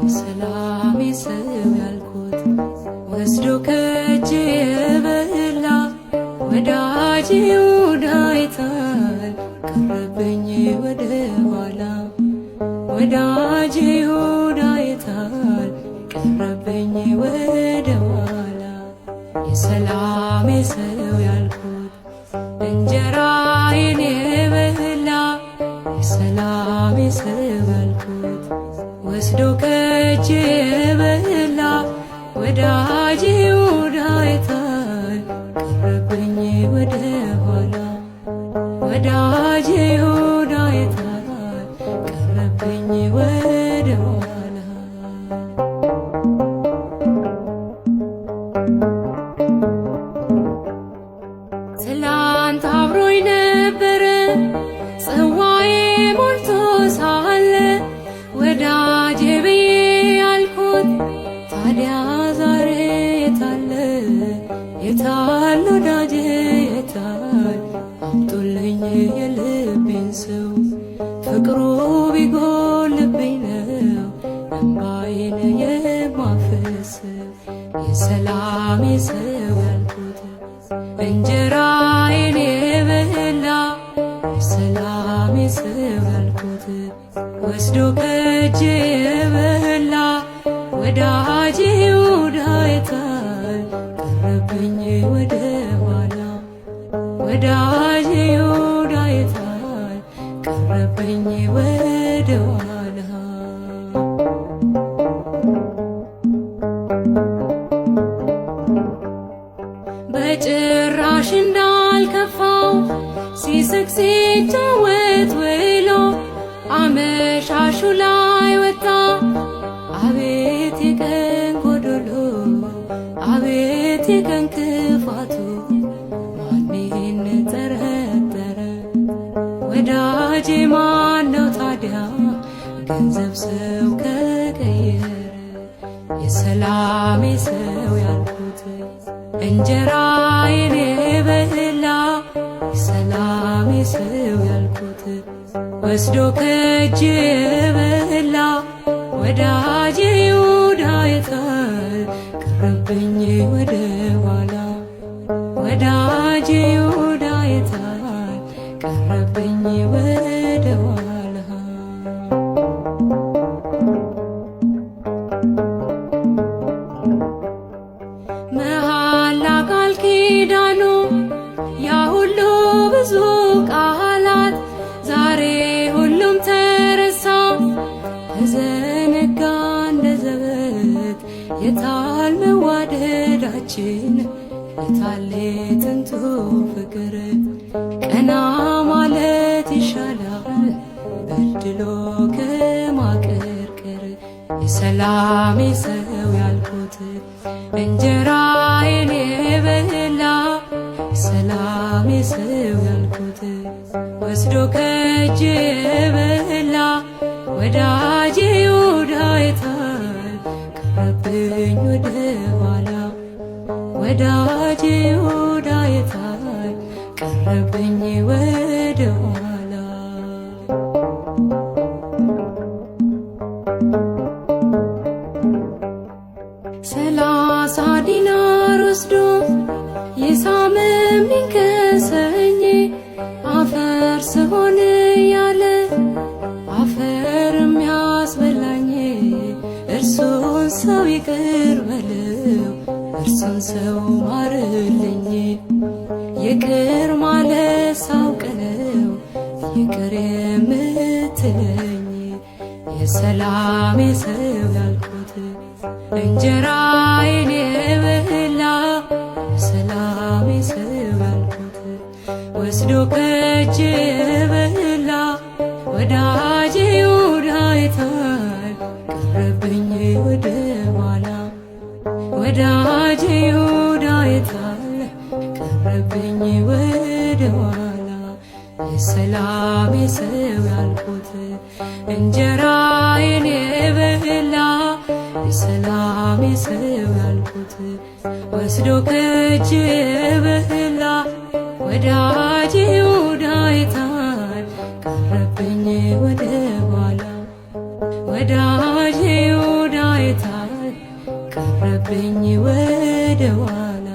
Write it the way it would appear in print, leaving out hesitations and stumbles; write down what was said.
የሰላሜ ሰው ያልኩት ወስዶ ከእጄ የበላ ወዳጄ ይሁዳ አይታል ቀረብኝ ወደ ኋላ ወዳጄ ይሁዳ አይታል ቀረብኝ ወደ ኋላ የሰላሜ ሰው ያልኩት እንጀራዬን የበላ የሰላሜ ሰው ያልኩት ወስዶ ከእጄ የበላ ወዳጄ ይሁዳ አይታል ቀረብኝ ወደ ኋላ ወዳጄ ይሁዳ አይታል ቀረብኝ ወደ ኋላ ትላንት አብሮኝ ነበረ ጽዋዬ ሞልቶ ሳለ ወዳጄ ብዬ ያልኩት ታዲያ ዛሬ የታለ የታል ወዳጄ የታል አምጡልኝ የልቤን ሰው ፍቅሩ ቢጎልብኝ ነው እንባዬን የማፈስው የሰላሜ ሰው ያልኩት እንጀራዬን የበላ የሰላሜ ሰው ያልኩት ወስዶ ከእጄ የበላ ወዳጄ ይሁዳ አይታል ቀረብኝ ወደ ኋላ ወዳጄ ይሁዳ አይታል ቀረብኝ ወደ ኋላ በጭራሽ እንዳልከፋው ሲስቅ ሲጫወት ውሎ አመሻሹ ላይ ወጣ አቤት የቀን ጎዶሎ አቤት የቀን ክፋቱ ማንን ጠረጠረ ወዳጄ ማነው ታዲያ ገንዘብ ሰው ከቀየረ የሰላሜ ሰው ያልኩት እንጀራዬን የበላ የሰላሜ ሰው ያልኩት ወስዶ ከእጄ የበላ ወዳጄ ይሁዳ አይታል ቀረብኝ ወደ ኋላ ወዳጄ ይሁዳ አይታል ቀረብኝ ወደ ኋላ መሐላ ቃል ኪዳኑ ያ ሁሉ ብዙ ቃላት ዛሬ ሁሉም ተረሳ ተዘነጋ እንደ ዘበት የታል መዋደዳችን የታል ጥንቱ ፍቅር ቀና ማለት ይሻላል በድሎ ከማቀርቀር የሰላሜ ሰው ያልኩት እንጀራዬን የበላ የሰላሜ ሰው ያልኩት ወስዶ ከእጄ የበላ ወዳጄ ይሁዳ አይታል ቀረብኝ ወደ ኋላ ወዳጄ ይሁዳ አይታል ቀረብኝ ወደ ኋላ ሰላሳ ዲናር ወስዶ የሳመኝ ከሰኝ አፈር ስሆን ያለ አፈር የሚያስበላኝ እርሱን ሰው ይቅር በለው እርሱን ሰው ማርልኝ ይቅር ማለት ሳውቅነው ይቅር የምትለኝ የሰላሜ ሰው ያልኩት እንጀራዬን የበላ የሰላሜ ሰው ያልኩት ወስዶ ከእጄ የበላ ወዳጄ ይሁዳ አይታል ቀረብኝ ወደ ኋላ ወዳጄ ይሁዳ አይታል ቀረብኝ ወደ ኋላ የሰላሜ ሰው ያልኩት እንጀራዬን የበላ የሰላሜ ሰው ያልኩት ወስዶ ከእጄ የበላ ወዳጄ ይሁዳ አይታል ቀረብኝ ወደ ኋላ ወዳጄ ይሁዳ ቀረብኝ ወደ ኋላ